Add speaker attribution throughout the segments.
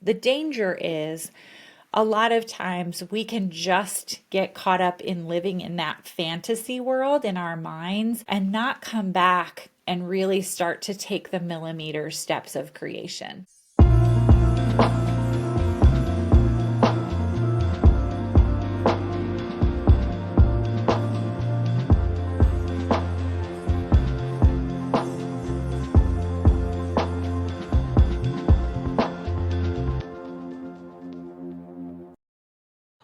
Speaker 1: The danger is a lot of times we can just get caught up in living in that fantasy world in our minds and not come back and really start to take the millimeter steps of creation.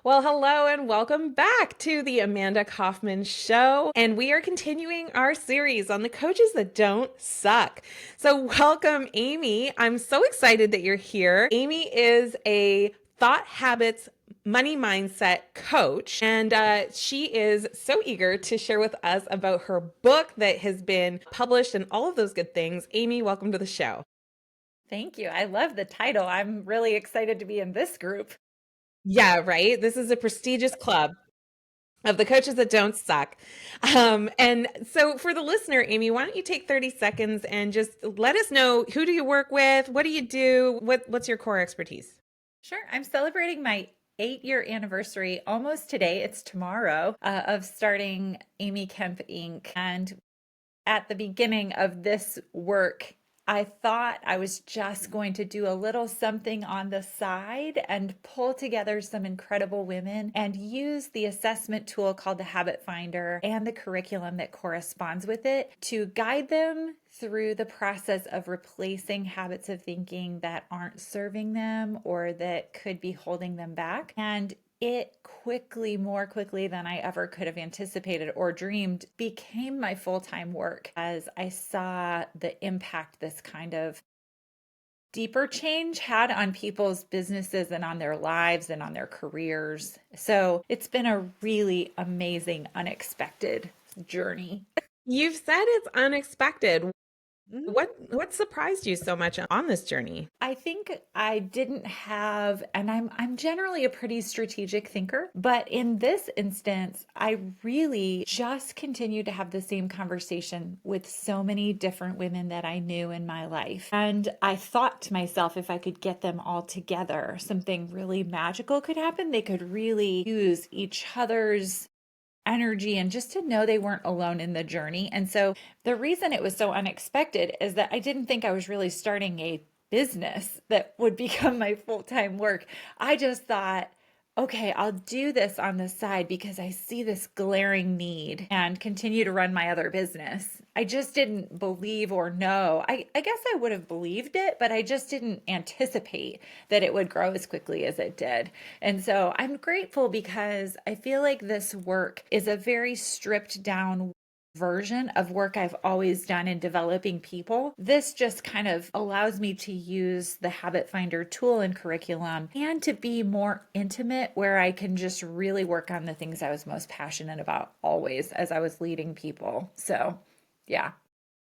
Speaker 2: Well, hello and welcome back to the Amanda Kaufman Show. And we are continuing our series on the coaches that don't suck. So welcome, Amy. I'm so excited that you're here. Amy is a thought habits money mindset coach, and she is so eager to share with us about her book that has been published and all of those good things. Amy, welcome to the show.
Speaker 1: Thank you. I love the title. I'm really excited to be in this group.
Speaker 2: Yeah, right. This is a prestigious club of the coaches that don't suck. And so for the listener, Amy, why don't you take 30 seconds and just let us know, who do you work with? What do you do? What's your core expertise?
Speaker 1: Sure. I'm celebrating my 8-year anniversary almost today. It's tomorrow of starting Amy Kemp Inc. And at the beginning of this work, I thought I was just going to do a little something on the side and pull together some incredible women and use the assessment tool called the Habit Finder and the curriculum that corresponds with it to guide them through the process of replacing habits of thinking that aren't serving them or that could be holding them back. And it more quickly than I ever could have anticipated or dreamed, became my full-time work as I saw the impact this kind of deeper change had on people's businesses and on their lives and on their careers. So it's been a really amazing, unexpected journey.
Speaker 2: You've said it's unexpected. What surprised you so much on this journey?
Speaker 1: I think I didn't have, and I'm generally a pretty strategic thinker, but in this instance, I really just continued to have the same conversation with so many different women that I knew in my life. And I thought to myself, if I could get them all together, something really magical could happen. They could really use each other's energy and just to know they weren't alone in the journey. And so the reason it was so unexpected is that I didn't think I was really starting a business that would become my full-time work. I just thought, okay, I'll do this on the side because I see this glaring need and continue to run my other business. I just didn't believe or know. I guess I would have believed it, but I just didn't anticipate that it would grow as quickly as it did. And so I'm grateful because I feel like this work is a very stripped down version of work I've always done in developing people. This just kind of allows me to use the Habit Finder tool and curriculum and to be more intimate where I can just really work on the things I was most passionate about always as I was leading people. So, yeah.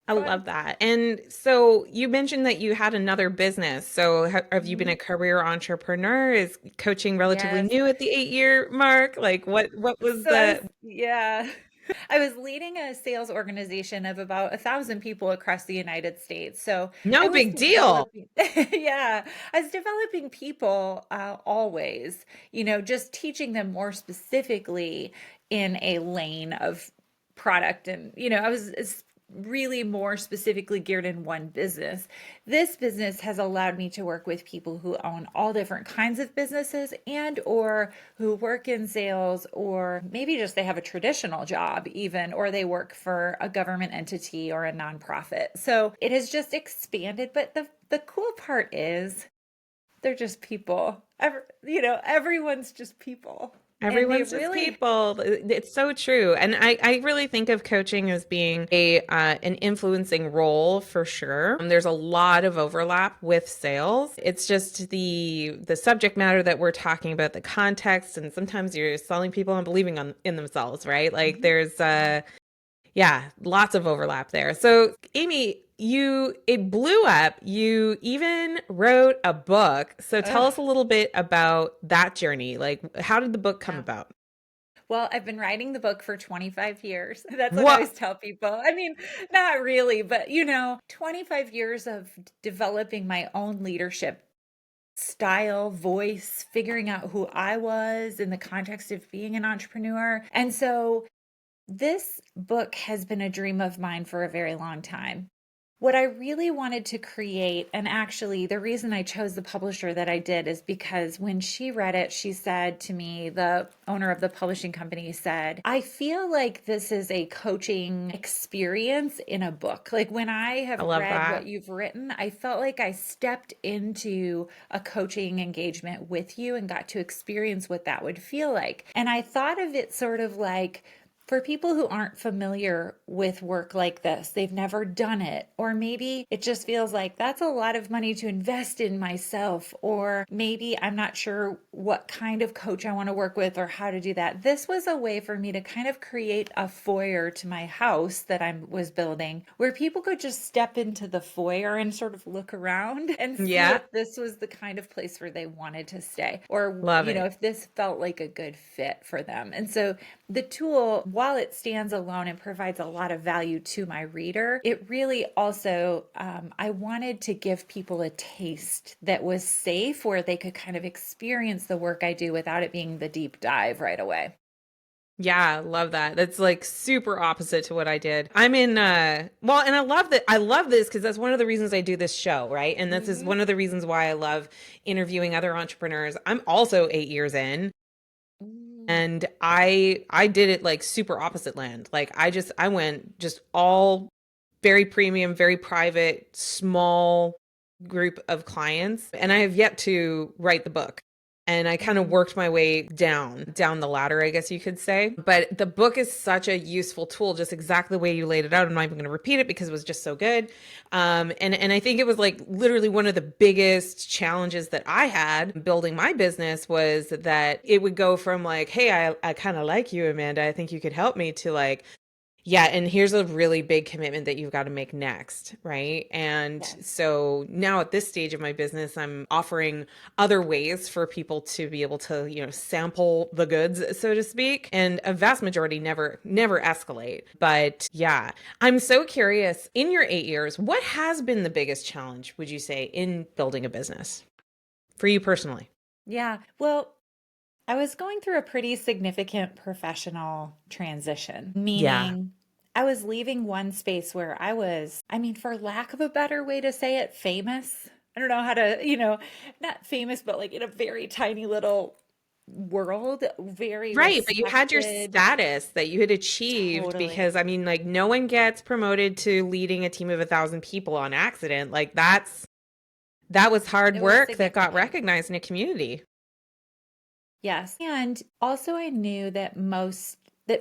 Speaker 2: I love that. And so you mentioned that you had another business. So have you been a career entrepreneur? Is coaching relatively
Speaker 1: Yes.
Speaker 2: new at the 8-year mark? Like what was
Speaker 1: So
Speaker 2: the
Speaker 1: yeah. I was leading a sales organization of about 1,000 people across the United States. So I
Speaker 2: no
Speaker 1: was
Speaker 2: big deal?
Speaker 1: developing, yeah, I was developing people always, just teaching them more specifically in a lane of product. And, I was really more specifically geared in one business. This business has allowed me to work with people who own all different kinds of businesses and or who work in sales, or maybe just they have a traditional job even, or they work for a government entity or a nonprofit. So it has just expanded, but the cool part is they're just people. Everyone's just people. And they
Speaker 2: Everyone's just
Speaker 1: really
Speaker 2: people. It's so true. And I really think of coaching as being an influencing role for sure. There's a lot of overlap with sales. It's just the subject matter that we're talking about, the context, and sometimes you're selling people and believing in themselves, right? Like there's yeah, lots of overlap there. So, Amy, it blew up. You even wrote a book. So tell
Speaker 1: Ugh,
Speaker 2: us a little bit about that journey. Like, how did the book come
Speaker 1: yeah.
Speaker 2: about?
Speaker 1: Well, I've been writing the book for 25 years. That's what I
Speaker 2: What?
Speaker 1: always tell people. I mean, not really, but 25 years of developing my own leadership style, voice, figuring out who I was in the context of being an entrepreneur. And so this book has been a dream of mine for a very long time. What I really wanted to create, and actually the reason I chose the publisher that I did is because when she read it, she said to me, the owner of the publishing company said, I feel like this is a coaching experience in a book. Like when I
Speaker 2: I
Speaker 1: have
Speaker 2: love
Speaker 1: read what
Speaker 2: that.
Speaker 1: you've written, I felt like I stepped into a coaching engagement with you and got to experience what that would feel like. And I thought of it sort of like, for people who aren't familiar with work like this, they've never done it, or maybe it just feels like that's a lot of money to invest in myself, or maybe I'm not sure what kind of coach I want to work with or how to do that. This was a way for me to kind of create a foyer to my house that I was building where people could just step into the foyer and sort of look around and see
Speaker 2: Yeah.
Speaker 1: if this was the kind of place where they wanted to stay, or,
Speaker 2: Love it.
Speaker 1: if this felt like a good fit for them. And so the tool, while it stands alone and provides a lot of value to my reader, it really also, I wanted to give people a taste that was safe where they could kind of experience the work I do without it being the deep dive right away.
Speaker 2: Yeah, love that. That's like super opposite to what I did. I'm in well, and I love that. I love this because that's one of the reasons I do this show, right? And this is
Speaker 1: Mm-hmm.
Speaker 2: one of the reasons why I love interviewing other entrepreneurs. I'm also 8 years in,
Speaker 1: Mm.
Speaker 2: and I did it like super opposite land. Like I went just all very premium, very private, small group of clients, and I have yet to write the book. And I kind of
Speaker 1: Mm.
Speaker 2: worked my way down the ladder, I guess you could say. But the book is such a useful tool, just exactly the way you laid it out. I'm not even going to repeat it because it was just so good. And I think it was like literally one of the biggest challenges that I had building my business was that it would go from like, hey, I kind of like you, Amanda. I think you could help me to like, yeah, and here's a really big commitment that you've got to make next, right? And
Speaker 1: Yes.
Speaker 2: so now at this stage of my business, I'm offering other ways for people to be able to, sample the goods, so to speak. And a vast majority never escalate. But yeah, I'm so curious, in your 8 years, what has been the biggest challenge, would you say, in building a business for you personally?
Speaker 1: Yeah. Well, I was going through a pretty significant professional transition,
Speaker 2: Yeah.
Speaker 1: meaning I was leaving one space where I was, I mean, for lack of a better way to say it, famous. I don't know how to, not famous, but like in a very tiny little world, very
Speaker 2: Right, but you had your
Speaker 1: respected.
Speaker 2: status that you had achieved because
Speaker 1: Totally.
Speaker 2: I mean, like no one gets promoted to leading a team of 1,000 people on accident. Like that was hard
Speaker 1: It was
Speaker 2: work that got
Speaker 1: significant.
Speaker 2: recognized in a community.
Speaker 1: Yes. And also I knew that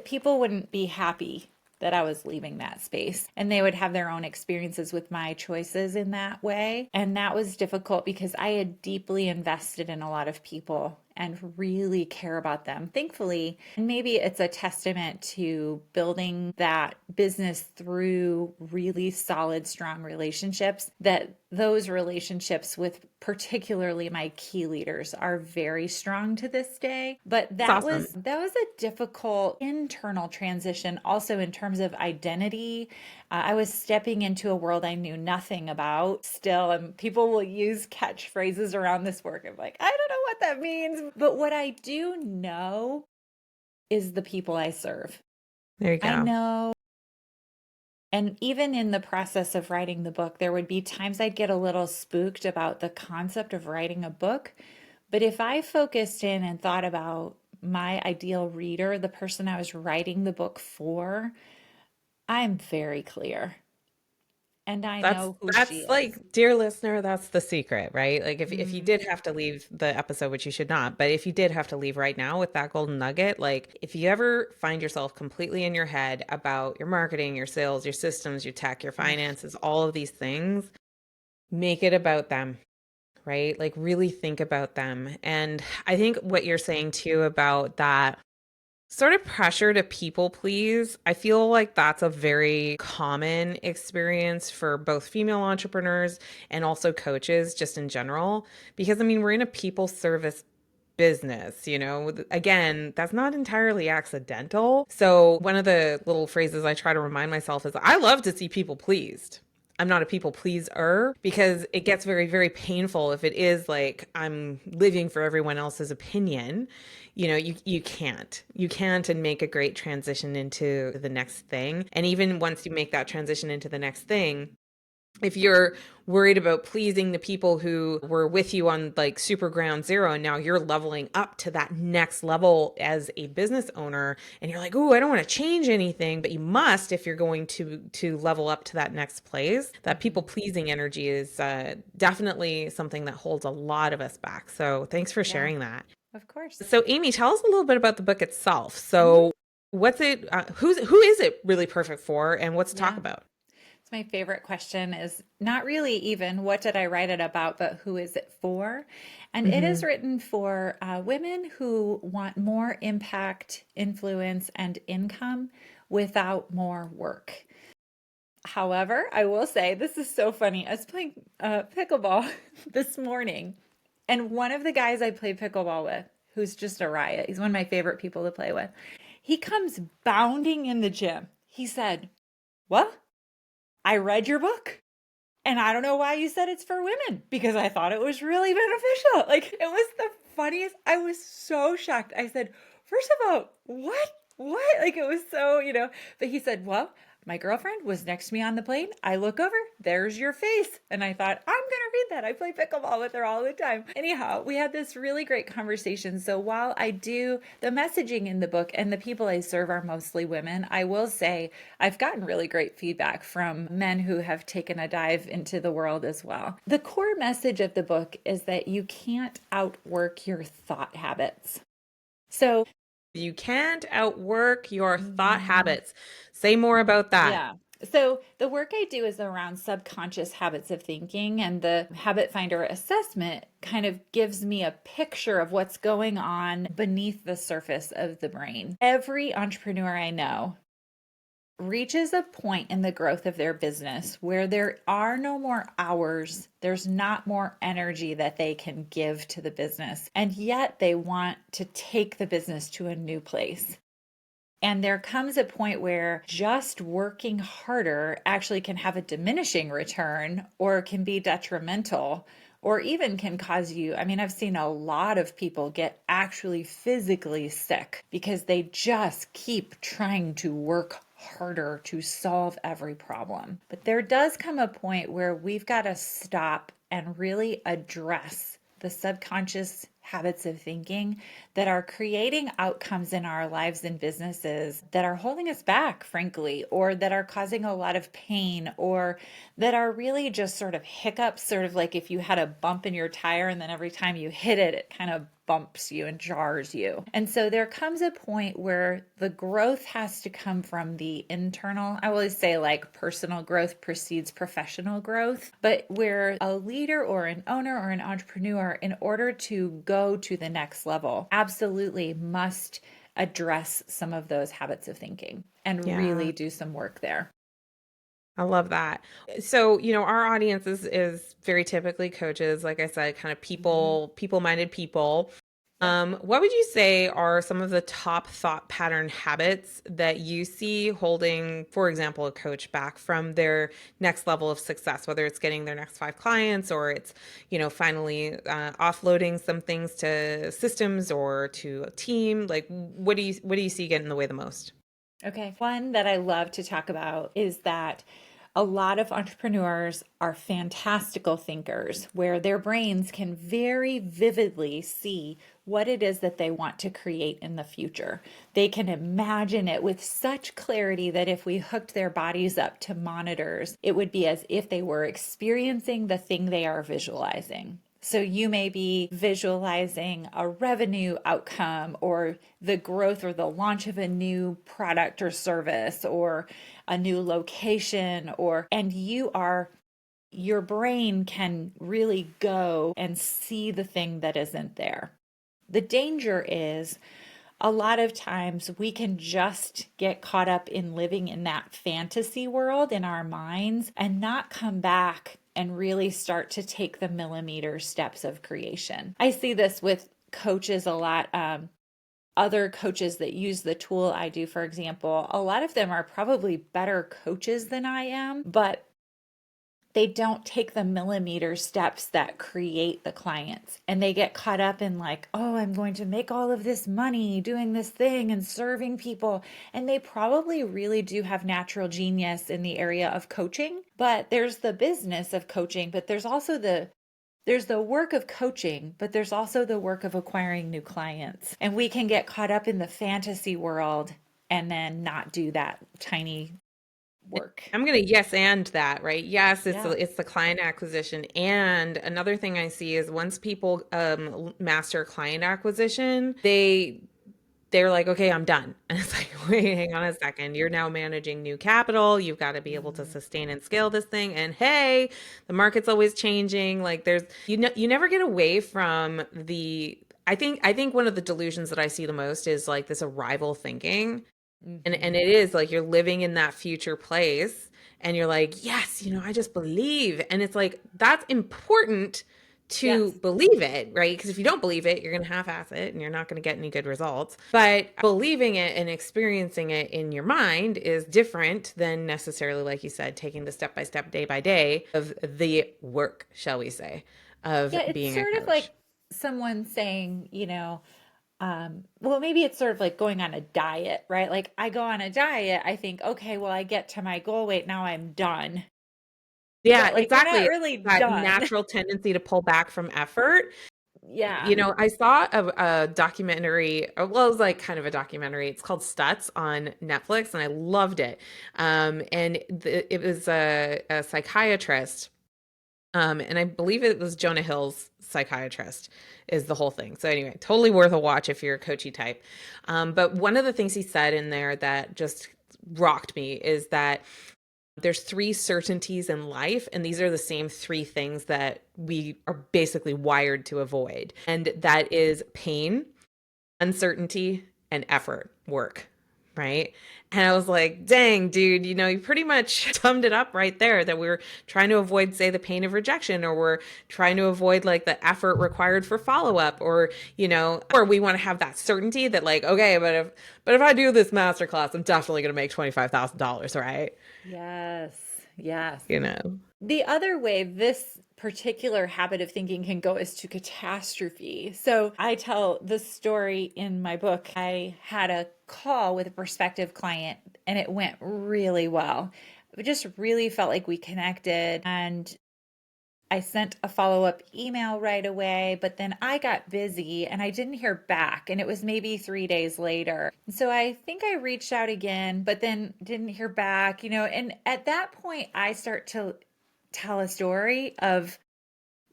Speaker 1: people wouldn't be happy that I was leaving that space and they would have their own experiences with my choices in that way. And that was difficult because I had deeply invested in a lot of people and really care about them. Thankfully, and maybe it's a testament to building that business through really solid, strong relationships, that those relationships with particularly my key leaders are very strong to this day. But
Speaker 2: It's awesome.
Speaker 1: that was a difficult internal transition also in terms of identity. I was stepping into a world I knew nothing about still, and people will use catchphrases around this work. I'm like, I don't know what that means. But what I do know is the people I serve.
Speaker 2: There you
Speaker 1: I
Speaker 2: go.
Speaker 1: know. And even in the process of writing the book, there would be times I'd get a little spooked about the concept of writing a book. But if I focused in and thought about my ideal reader, the person I was writing the book for, I'm very clear and I
Speaker 2: That's
Speaker 1: know who she
Speaker 2: that's
Speaker 1: is.
Speaker 2: like, dear listener, that's the secret, right? Like if you
Speaker 1: Mm,
Speaker 2: did have to leave the episode, which you should not, but if you did have to leave right now with that golden nugget, like if you ever find yourself completely in your head about your marketing, your sales, your systems, your tech, your
Speaker 1: ugh,
Speaker 2: finances, all of these things, make it about them, right? Like really think about them. And I think what you're saying too about that sort of pressure to people please, I feel like that's a very common experience for both female entrepreneurs and also coaches just in general. Because I mean, we're in a people service business, again, that's not entirely accidental. So, one of the little phrases I try to remind myself is I love to see people pleased. I'm not a people pleaser, because it gets very, very painful if it is like I'm living for everyone else's opinion. You can't and make a great transition into the next thing. And even once you make that transition into the next thing, if you're worried about pleasing the people who were with you on like super ground zero, and now you're leveling up to that next level as a business owner, and you're like, oh, I don't want to change anything, but you must if you're going to level up to that next place. That people pleasing energy is definitely something that holds a lot of us back. So thanks for
Speaker 1: Yeah,
Speaker 2: sharing that.
Speaker 1: of course.
Speaker 2: So Amy, tell us a little bit about the book itself.
Speaker 1: Mhm.
Speaker 2: So what's it? Who is it really perfect for, and what's to talk
Speaker 1: Yeah.
Speaker 2: about?
Speaker 1: It's my favorite question is not really even what did I write it about, but who is it for? And it is
Speaker 2: Hmm.
Speaker 1: written for women who want more impact, influence, and income without more work. However, I will say this is so funny. I was playing pickleball this morning, and one of the guys I played pickleball with, who's just a riot, he's one of my favorite people to play with, he comes bounding in the gym. He said, "What? I read your book. And I don't know why you said it's for women because I thought it was really beneficial." Like it was the funniest. I was so shocked. I said, "First of all, what? What?" Like it was so, but he said, "Well, my girlfriend was next to me on the plane. I look over, there's your face." And I thought, I'm going to read that. I play pickleball with her all the time. Anyhow, we had this really great conversation. So while I do the messaging in the book and the people I serve are mostly women, I will say I've gotten really great feedback from men who have taken a dive into the world as well. The core message of the book is that you can't outwork your thought habits. So,
Speaker 2: You can't outwork your thought
Speaker 1: mhm.
Speaker 2: habits. Say more about that.
Speaker 1: Yeah. So the work I do is around subconscious habits of thinking, and the habit finder assessment kind of gives me a picture of what's going on beneath the surface of the brain. Every entrepreneur I know reaches a point in the growth of their business where there are no more hours, there's not more energy that they can give to the business, and yet they want to take the business to a new place. And there comes a point where just working harder actually can have a diminishing return or can be detrimental or even can cause you. I mean, I've seen a lot of people get actually physically sick because they just keep trying to work harder to solve every problem. But there does come a point where we've got to stop and really address the subconscious habits of thinking that are creating outcomes in our lives and businesses that are holding us back, frankly, or that are causing a lot of pain, or that are really just sort of hiccups, sort of like if you had a bump in your tire and then every time you hit it, it kind of bumps you and jars you. And so there comes a point where the growth has to come from the internal. I always say like personal growth precedes professional growth, but where a leader or an owner or an entrepreneur, in order to go to the next level, absolutely must address some of those habits of thinking and
Speaker 2: Yeah,
Speaker 1: really do some work there.
Speaker 2: I love that. So, our audience is very typically coaches, like I said, kind of
Speaker 1: Mhm.
Speaker 2: people-minded people.
Speaker 1: Yep.
Speaker 2: What would you say are some of the top thought pattern habits that you see holding, for example, a coach back from their next level of success, whether it's getting their next 5 clients or it's, finally offloading some things to systems or to a team? Like, what do you see get in the way the most?
Speaker 1: Okay. One that I love to talk about is that a lot of entrepreneurs are fantastical thinkers where their brains can very vividly see what it is that they want to create in the future. They can imagine it with such clarity that if we hooked their bodies up to monitors, it would be as if they were experiencing the thing they are visualizing. So you may be visualizing a revenue outcome or the growth or the launch of a new product or service or a new location and your brain can really go and see the thing that isn't there. The danger is a lot of times we can just get caught up in living in that fantasy world in our minds and not come back and really start to take the millimeter steps of creation. I see this with coaches a lot. Other coaches that use the tool I do, for example, a lot of them are probably better coaches than I am, but they don't take the millimeter steps that create the clients. And they get caught up in like, oh, I'm going to make all of this money doing this thing and serving people. And they probably really do have natural genius in the area of coaching, but there's the business of coaching, but there's the work of coaching, but there's also the work of acquiring new clients. And we can get caught up in the fantasy world and then not do that tiny work.
Speaker 2: I'm gonna yes and that, right? Yes,
Speaker 1: Yeah.
Speaker 2: it's the client acquisition. And another thing I see is once people master client acquisition, they're like, okay, I'm done. And it's like, wait, hang on a second. You're now managing new capital. You've got to be able to
Speaker 1: Mm.
Speaker 2: sustain and scale this thing. And hey, the market's always changing. Like there's you never get away from the I think one of the delusions that I see the most is like this arrival thinking. And
Speaker 1: Mhm.
Speaker 2: it is like you're living in that future place and you're like, yes, I just believe. And it's like that's important to
Speaker 1: Yes.
Speaker 2: believe it, right? Because if you don't believe it, you're going to half-ass it and you're not going to get any good results. But believing it and experiencing it in your mind is different than necessarily, like you said, taking the step by step, day by day of the work, shall we say, of
Speaker 1: Yeah, it's
Speaker 2: being a
Speaker 1: sort of like
Speaker 2: coach.
Speaker 1: someone saying, well, maybe it's sort of like going on a diet, right? Like I go on a diet, I think, okay, well, I get to my goal weight, now I'm done.
Speaker 2: Yeah,
Speaker 1: But like you're not
Speaker 2: exactly.
Speaker 1: really
Speaker 2: That
Speaker 1: done.
Speaker 2: natural tendency to pull back from effort.
Speaker 1: Yeah.
Speaker 2: I saw a documentary, well, it was like kind of a documentary. It's called Stutz on Netflix, and I loved it. It was a psychiatrist, and I believe it was Jonah Hill's psychiatrist is the whole thing. So anyway, totally worth a watch if you're a coachy type. But one of the things he said in there that just rocked me is that there's three certainties in life, and these are the same three things that we are basically wired to avoid. And that is pain, uncertainty, and effort, work, right? And I was like, dang, dude, you pretty much summed it up right there that we're trying to avoid, say, the pain of rejection, or we're trying to avoid like the effort required for follow-up, or we want to have that certainty that like, okay, but if I do this masterclass, I'm definitely gonna make $25,000, right?
Speaker 1: Yes. Yes.
Speaker 2: You know.
Speaker 1: The other way this particular habit of thinking can go is to catastrophe. So I tell the story in my book. I had a call with a prospective client and it went really well. It just really felt like we connected, and I sent a follow up email right away, but then I got busy and I didn't hear back. And it was maybe 3 days later. So I think I reached out again, but then didn't hear back, And at that point, I start to tell a story of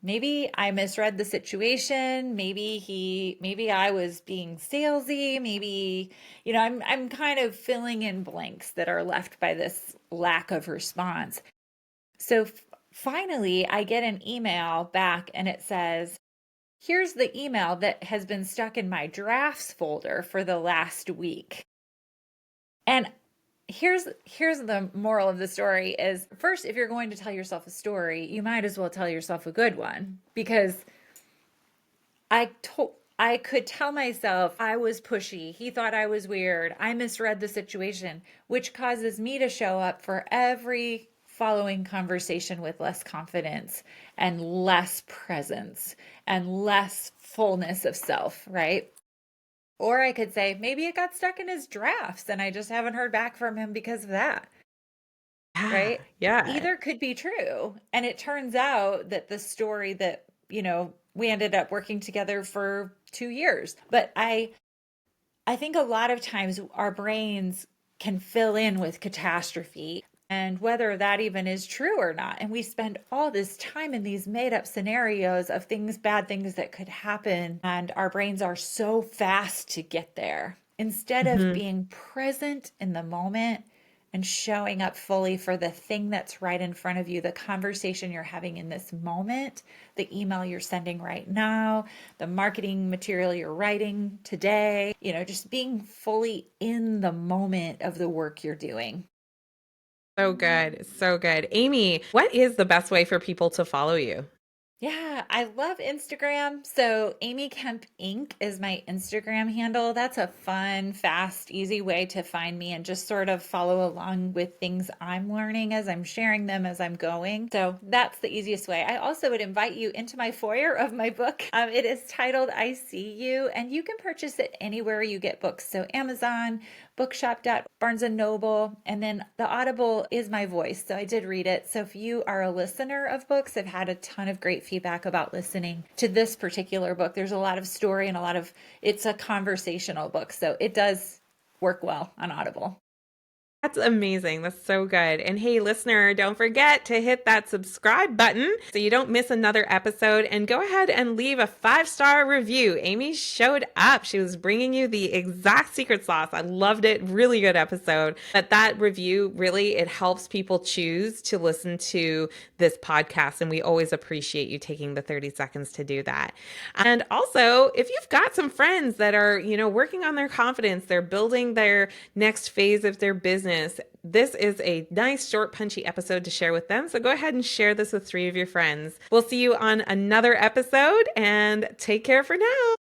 Speaker 1: maybe I misread the situation. Maybe I was being salesy. Maybe, I'm kind of filling in blanks that are left by this lack of response. So finally, I get an email back and it says, here's the email that has been stuck in my drafts folder for the last week. And here's the moral of the story is first, if you're going to tell yourself a story, you might as well tell yourself a good one, because I could tell myself I was pushy. He thought I was weird. I misread the situation, which causes me to show up for every following conversation with less confidence and less presence and less fullness of self, right? Or I could say maybe it got stuck in his drafts and I just haven't heard back from him because of that,
Speaker 2: Yeah,
Speaker 1: right?
Speaker 2: yeah.
Speaker 1: Either could be true. And it turns out that the story that, we ended up working together for 2 years. But I think a lot of times our brains can fill in with catastrophe and whether that even is true or not. And we spend all this time in these made up scenarios of things, bad things that could happen. And our brains are so fast to get there instead of
Speaker 2: Hmm.
Speaker 1: being present in the moment and showing up fully for the thing that's right in front of you, the conversation you're having in this moment, the email you're sending right now, the marketing material you're writing today, just being fully in the moment of the work you're doing.
Speaker 2: So good. So good. Amy, what is the best way for people to follow you?
Speaker 1: Yeah, I love Instagram. So Amy Kemp Inc. is my Instagram handle. That's a fun, fast, easy way to find me and just sort of follow along with things I'm learning as I'm sharing them as I'm going. So that's the easiest way. I also would invite you into my foyer of my book. It is titled I See You, and you can purchase it anywhere you get books. So Amazon, Bookshop, Barnes and Noble, and then the Audible is my voice. So I did read it. So if you are a listener of books, I've had a ton of great feedback about listening to this particular book. There's a lot of story and it's a conversational book. So it does work well on Audible.
Speaker 2: That's amazing. That's so good. And hey, listener, don't forget to hit that subscribe button so you don't miss another episode. And go ahead and leave a 5-star review. Amy showed up. She was bringing you the exact secret sauce. I loved it. Really good episode. But that review really, it helps people choose to listen to this podcast. And we always appreciate you taking the 30 seconds to do that. And also, if you've got some friends that are, working on their confidence, they're building their next phase of their business, this is a nice, short, punchy episode to share with them. So go ahead and share this with 3 of your friends. We'll see you on another episode, and take care for now.